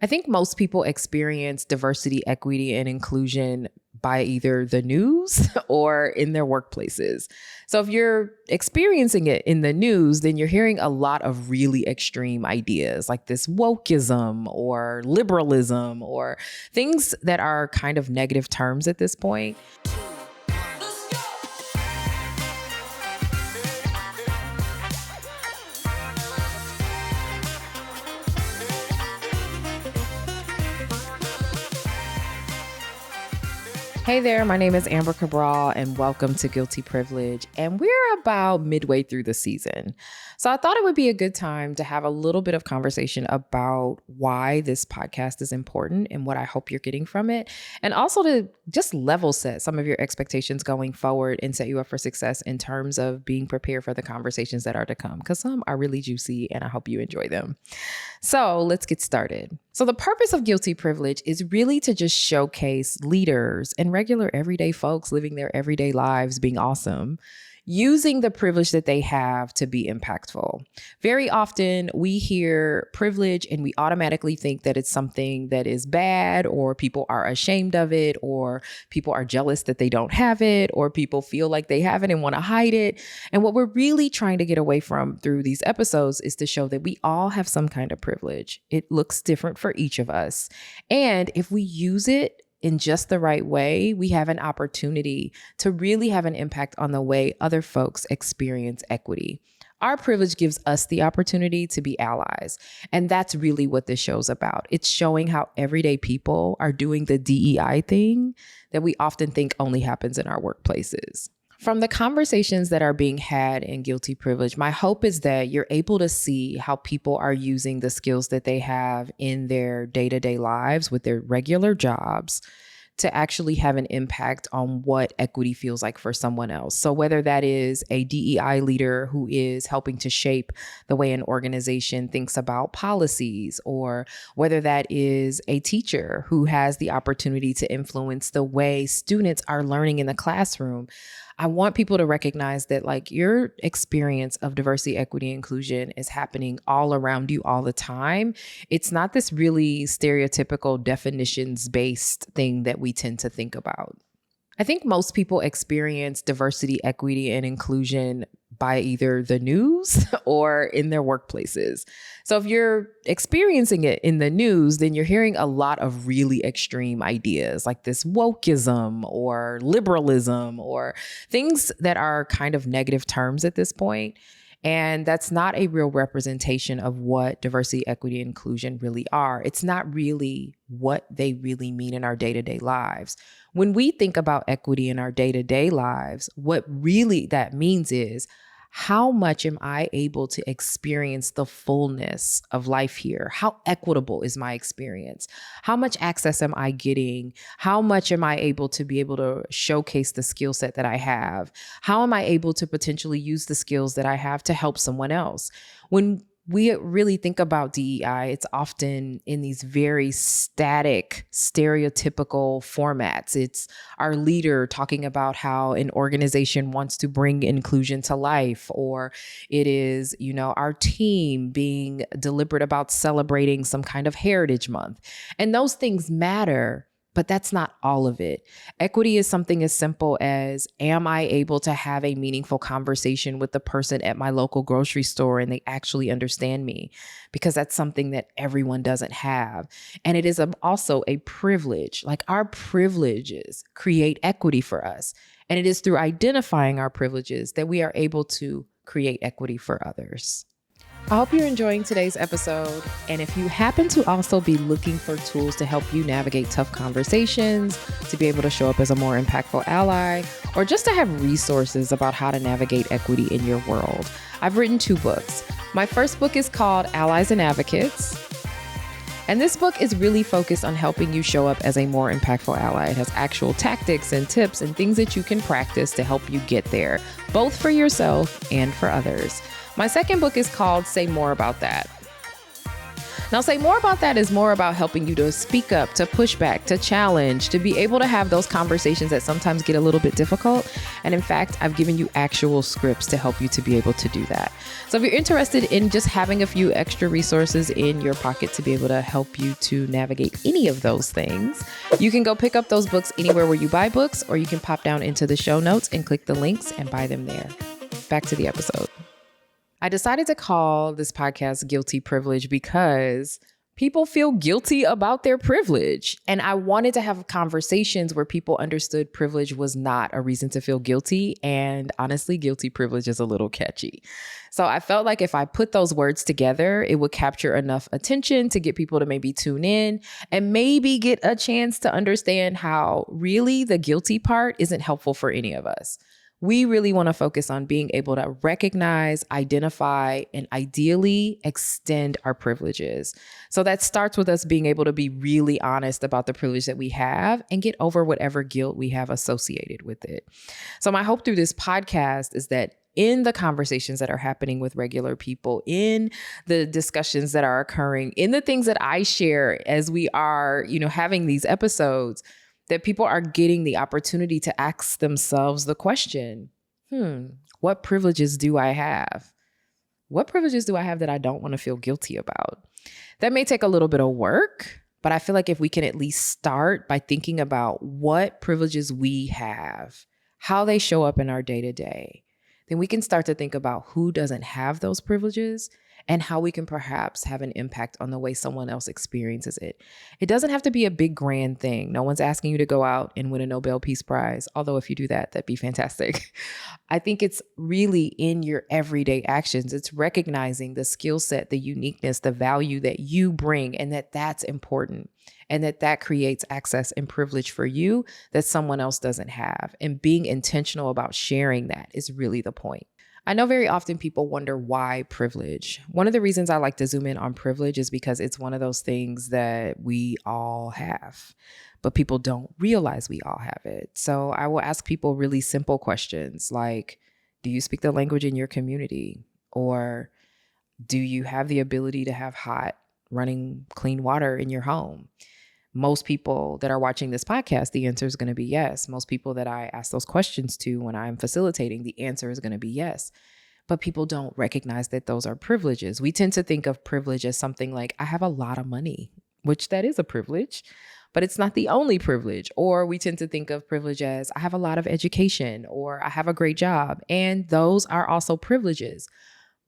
I think most people experience diversity, equity, and inclusion by either the news or in their workplaces. So if you're experiencing it in the news, then you're hearing a lot of really extreme ideas like this wokeism or liberalism or things that are kind of negative terms at this point. Hey there, my name is Amber Cabral and welcome to Guilty Privilege. And we're about midway through the season. So I thought it would be a good time to have a little bit of conversation about why this podcast is important and what I hope you're getting from it. And also to just level set some of your expectations going forward and set you up for success in terms of being prepared for the conversations that are to come, because some are really juicy and I hope you enjoy them. So let's get started. So the purpose of Guilty Privilege is really to just showcase leaders and regular everyday folks living their everyday lives being awesome, using the privilege that they have to be impactful. Very often we hear privilege and we automatically think that it's something that is bad, or people are ashamed of it, or people are jealous that they don't have it, or people feel like they have it and want to hide it. And what we're really trying to get away from through these episodes is to show that we all have some kind of privilege. It looks different for each of us. And if we use it in just the right way, we have an opportunity to really have an impact on the way other folks experience equity. Our privilege gives us the opportunity to be allies. And that's really what this show's about. It's showing how everyday people are doing the DEI thing that we often think only happens in our workplaces. From the conversations that are being had in Guilty Privilege, my hope is that you're able to see how people are using the skills that they have in their day-to-day lives with their regular jobs to actually have an impact on what equity feels like for someone else. So whether that is a DEI leader who is helping to shape the way an organization thinks about policies, or whether that is a teacher who has the opportunity to influence the way students are learning in the classroom, I want people to recognize that like your experience of diversity, equity, inclusion is happening all around you all the time. It's not this really stereotypical definitions-based thing that we tend to think about. I think most people experience diversity, equity, and inclusion by either the news or in their workplaces. So if you're experiencing it in the news, then you're hearing a lot of really extreme ideas like this wokeism or liberalism or things that are kind of negative terms at this point. And that's not a real representation of what diversity, equity, and inclusion really are. It's not really what they really mean in our day-to-day lives. When we think about equity in our day-to-day lives, what really that means is, how much am I able to experience the fullness of life here? How equitable is my experience? How much access am I getting? How much am I able to showcase the skill set that I have? How am I able to potentially use the skills that I have to help someone else? When we really think about DEI, it's often in these very static, stereotypical formats. It's our leader talking about how an organization wants to bring inclusion to life, or it is, our team being deliberate about celebrating some kind of heritage month. And those things matter, but that's not all of it. Equity is something as simple as, am I able to have a meaningful conversation with the person at my local grocery store and they actually understand me? Because that's something that everyone doesn't have. And it is also a privilege. Like, our privileges create equity for us. And it is through identifying our privileges that we are able to create equity for others. I hope you're enjoying today's episode. And if you happen to also be looking for tools to help you navigate tough conversations, to be able to show up as a more impactful ally, or just to have resources about how to navigate equity in your world, I've written 2 books. My first book is called Allies and Advocates. And this book is really focused on helping you show up as a more impactful ally. It has actual tactics and tips and things that you can practice to help you get there, both for yourself and for others. My second book is called Say More About That. Now, say more about that is more about helping you to speak up, to push back, to challenge, to be able to have those conversations that sometimes get a little bit difficult. And in fact, I've given you actual scripts to help you to be able to do that. So if you're interested in just having a few extra resources in your pocket to be able to help you to navigate any of those things, you can go pick up those books anywhere where you buy books, or you can pop down into the show notes and click the links and buy them there. Back to the episode. I decided to call this podcast Guilty Privilege because people feel guilty about their privilege. And I wanted to have conversations where people understood privilege was not a reason to feel guilty. And honestly, guilty privilege is a little catchy. So I felt like if I put those words together, it would capture enough attention to get people to maybe tune in and maybe get a chance to understand how really the guilty part isn't helpful for any of us. We really want to focus on being able to recognize, identify, and ideally extend our privileges. So that starts with us being able to be really honest about the privilege that we have and get over whatever guilt we have associated with it. So my hope through this podcast is that in the conversations that are happening with regular people, in the discussions that are occurring, in the things that I share as we are, having these episodes, that people are getting the opportunity to ask themselves the question, what privileges do I have? What privileges do I have that I don't want to feel guilty about? That may take a little bit of work, but I feel like if we can at least start by thinking about what privileges we have, how they show up in our day-to-day, then we can start to think about who doesn't have those privileges and how we can perhaps have an impact on the way someone else experiences it. It doesn't have to be a big grand thing. No one's asking you to go out and win a Nobel Peace Prize, although if you do that, that'd be fantastic. I think it's really in your everyday actions. It's recognizing the skill set, the uniqueness, the value that you bring, and that's important, and that creates access and privilege for you that someone else doesn't have. And being intentional about sharing that is really the point. I know very often people wonder why privilege. One of the reasons I like to zoom in on privilege is because it's one of those things that we all have, but people don't realize we all have it. So I will ask people really simple questions like, do you speak the language in your community? Or do you have the ability to have hot, running, clean water in your home? Most people that are watching this podcast, the answer is going to be yes. Most people that I ask those questions to when I'm facilitating, the answer is going to be yes. But people don't recognize that those are privileges. We tend to think of privilege as something like, I have a lot of money, which that is a privilege, but it's not the only privilege. Or we tend to think of privilege as, I have a lot of education, or I have a great job. And those are also privileges.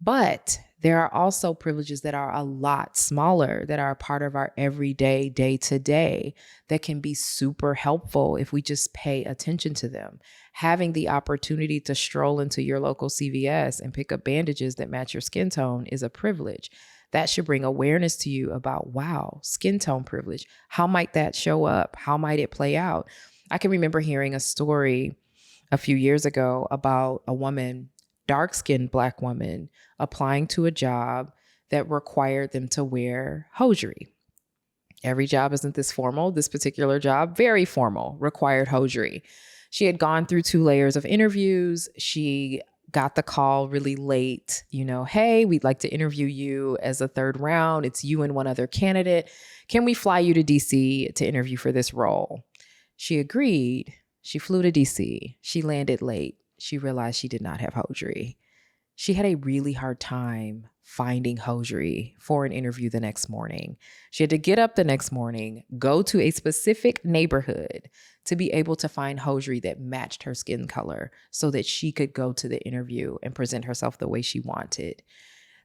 But there are also privileges that are a lot smaller, that are a part of our everyday, day-to-day, that can be super helpful if we just pay attention to them. Having the opportunity to stroll into your local CVS and pick up bandages that match your skin tone is a privilege. That should bring awareness to you about, wow, skin tone privilege. How might that show up? How might it play out? I can remember hearing a story a few years ago about a woman, dark-skinned Black woman, applying to a job that required them to wear hosiery. Every job isn't this formal. This particular job, very formal, required hosiery. She had gone through 2 layers of interviews. She got the call really late, hey, we'd like to interview you as a 3rd round. It's you and one other candidate. Can we fly you to DC to interview for this role? She agreed. She flew to DC. She landed late. She realized she did not have hosiery. She had a really hard time finding hosiery for an interview the next morning. She had to get up the next morning, go to a specific neighborhood to be able to find hosiery that matched her skin color so that she could go to the interview and present herself the way she wanted.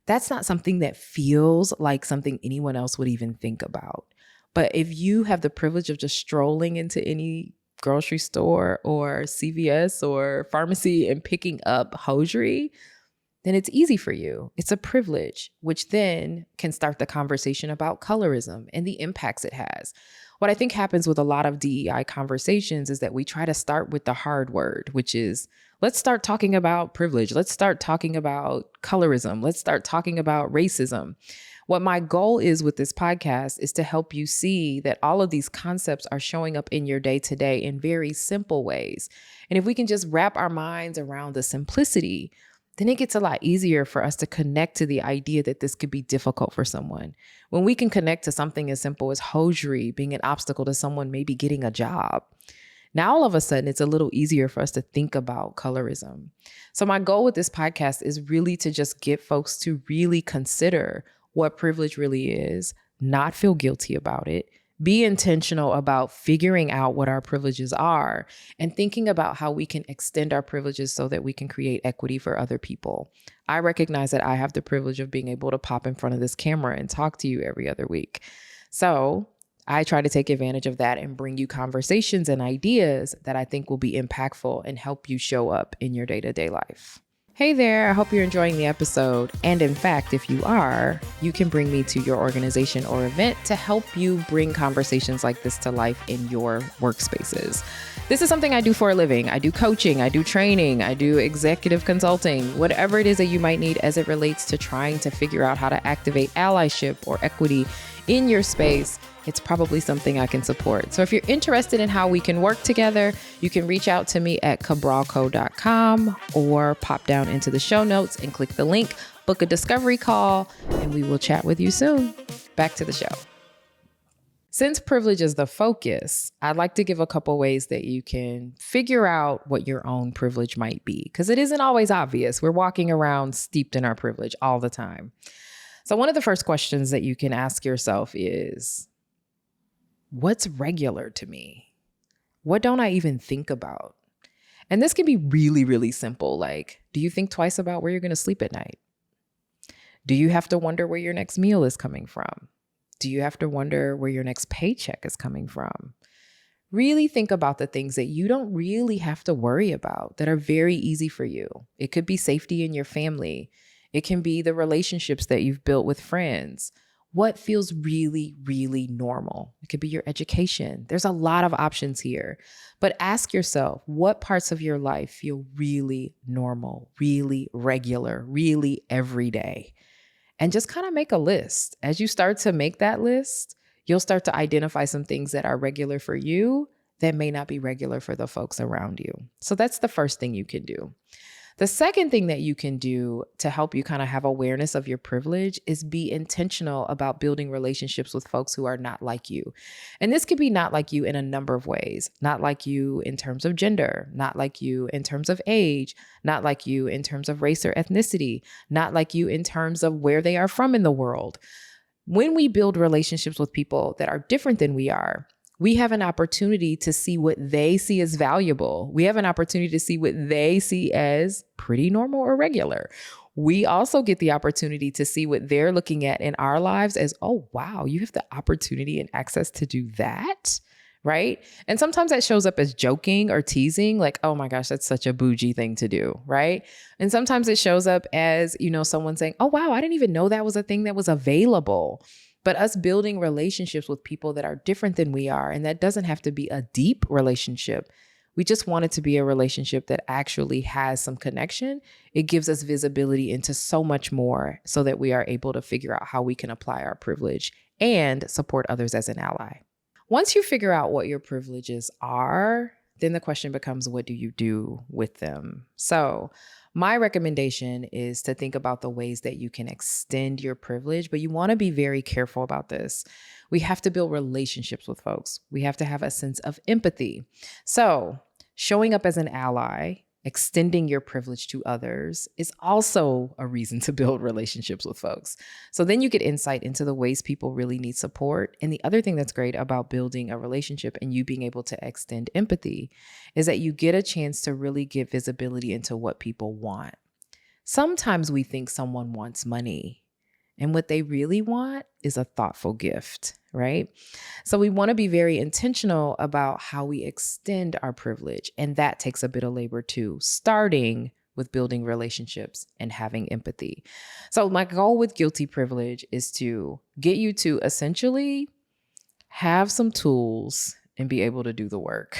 That's not something that feels like something anyone else would even think about. But if you have the privilege of just strolling into any grocery store or CVS or pharmacy and picking up hosiery, then it's easy for you. It's a privilege, which then can start the conversation about colorism and the impacts it has. What I think happens with a lot of DEI conversations is that we try to start with the hard word, which is, let's start talking about privilege. Let's start talking about colorism. Let's start talking about racism. What my goal is with this podcast is to help you see that all of these concepts are showing up in your day-to-day in very simple ways. And if we can just wrap our minds around the simplicity, then it gets a lot easier for us to connect to the idea that this could be difficult for someone. When we can connect to something as simple as hosiery being an obstacle to someone maybe getting a job, now all of a sudden it's a little easier for us to think about colorism. So my goal with this podcast is really to just get folks to really consider what privilege really is, not feel guilty about it, be intentional about figuring out what our privileges are and thinking about how we can extend our privileges so that we can create equity for other people. I recognize that I have the privilege of being able to pop in front of this camera and talk to you every other week. So I try to take advantage of that and bring you conversations and ideas that I think will be impactful and help you show up in your day-to-day life. Hey there, I hope you're enjoying the episode. And in fact, if you are, you can bring me to your organization or event to help you bring conversations like this to life in your workspaces. This is something I do for a living. I do coaching, I do training, I do executive consulting, whatever it is that you might need as it relates to trying to figure out how to activate allyship or equity in your space. It's probably something I can support. So if you're interested in how we can work together, you can reach out to me at cabralco.com or pop down into the show notes and click the link, book a discovery call, and we will chat with you soon. Back to the show. Since privilege is the focus, I'd like to give a couple ways that you can figure out what your own privilege might be, because it isn't always obvious. We're walking around steeped in our privilege all the time. So one of the first questions that you can ask yourself is, what's regular to me? What don't I even think about? And this can be really, really simple. Like, do you think twice about where you're going to sleep at night? Do you have to wonder where your next meal is coming from? Do you have to wonder where your next paycheck is coming from? Really think about the things that you don't really have to worry about that are very easy for you. It could be safety in your family. It can be the relationships that you've built with friends. What feels really, really normal? It could be your education. There's a lot of options here, but ask yourself, what parts of your life feel really normal, really regular, really everyday? And just kind of make a list. As you start to make that list, you'll start to identify some things that are regular for you that may not be regular for the folks around you. So that's the first thing you can do. The second thing that you can do to help you kind of have awareness of your privilege is be intentional about building relationships with folks who are not like you. And this could be not like you in a number of ways. Not like you in terms of gender, not like you in terms of age, not like you in terms of race or ethnicity, not like you in terms of where they are from in the world. When we build relationships with people that are different than we have an opportunity to see what they see as valuable. We have an opportunity to see what they see as pretty normal or regular. We also get the opportunity to see what they're looking at in our lives as, oh, wow, you have the opportunity and access to do that, right? And sometimes that shows up as joking or teasing, like, oh my gosh, that's such a bougie thing to do, right? And sometimes it shows up as, someone saying, oh, wow, I didn't even know that was a thing that was available. But us building relationships with people that are different than we are, and that doesn't have to be a deep relationship. We just want it to be a relationship that actually has some connection. It gives us visibility into so much more so that we are able to figure out how we can apply our privilege and support others as an ally. Once you figure out what your privileges are, then the question becomes, what do you do with them? So my recommendation is to think about the ways that you can extend your privilege, but you want to be very careful about this. We have to build relationships with folks. We have to have a sense of empathy. So showing up as an ally, extending your privilege to others is also a reason to build relationships with folks. So then you get insight into the ways people really need support. And the other thing that's great about building a relationship and you being able to extend empathy is that you get a chance to really get visibility into what people want. Sometimes we think someone wants money, and what they really want is a thoughtful gift, right? So we want to be very intentional about how we extend our privilege. And that takes a bit of labor too, starting with building relationships and having empathy. So my goal with Guilty Privilege is to get you to essentially have some tools and be able to do the work.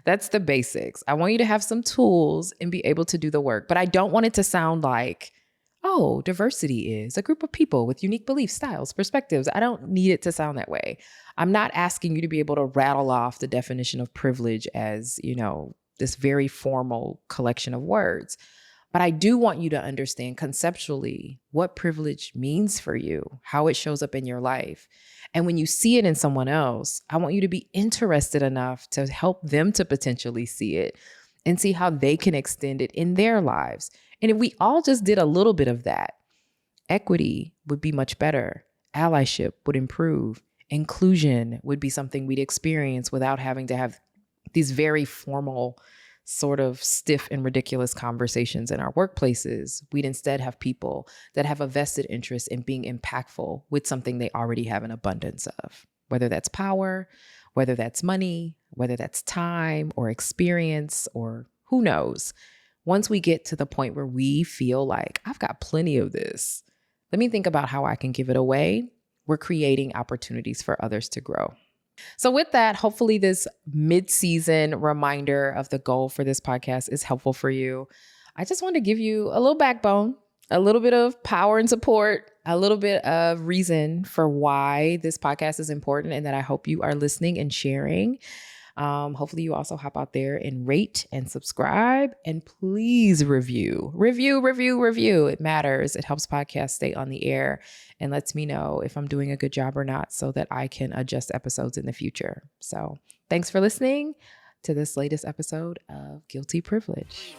That's the basics. I want you to have some tools and be able to do the work, but I don't want it to sound like, oh, diversity is a group of people with unique beliefs, styles, perspectives. I don't need it to sound that way. I'm not asking you to be able to rattle off the definition of privilege as, this very formal collection of words. But I do want you to understand conceptually what privilege means for you, how it shows up in your life. And when you see it in someone else, I want you to be interested enough to help them to potentially see it and see how they can extend it in their lives. And if we all just did a little bit of that, equity would be much better. Allyship would improve. Inclusion would be something we'd experience without having to have these very formal, sort of stiff and ridiculous conversations in our workplaces. We'd instead have people that have a vested interest in being impactful with something they already have an abundance of, whether that's power, whether that's money, whether that's time or experience, or who knows. Once we get to the point where we feel like, I've got plenty of this, let me think about how I can give it away, we're creating opportunities for others to grow. So with that, hopefully this mid-season reminder of the goal for this podcast is helpful for you. I just want to give you a little backbone, a little bit of power and support, a little bit of reason for why this podcast is important and that I hope you are listening and sharing. Hopefully you also hop out there and rate and subscribe, and please review. It matters. It helps podcasts stay on the air and lets me know if I'm doing a good job or not so that I can adjust episodes in the future. So thanks for listening to this latest episode of Guilty Privilege.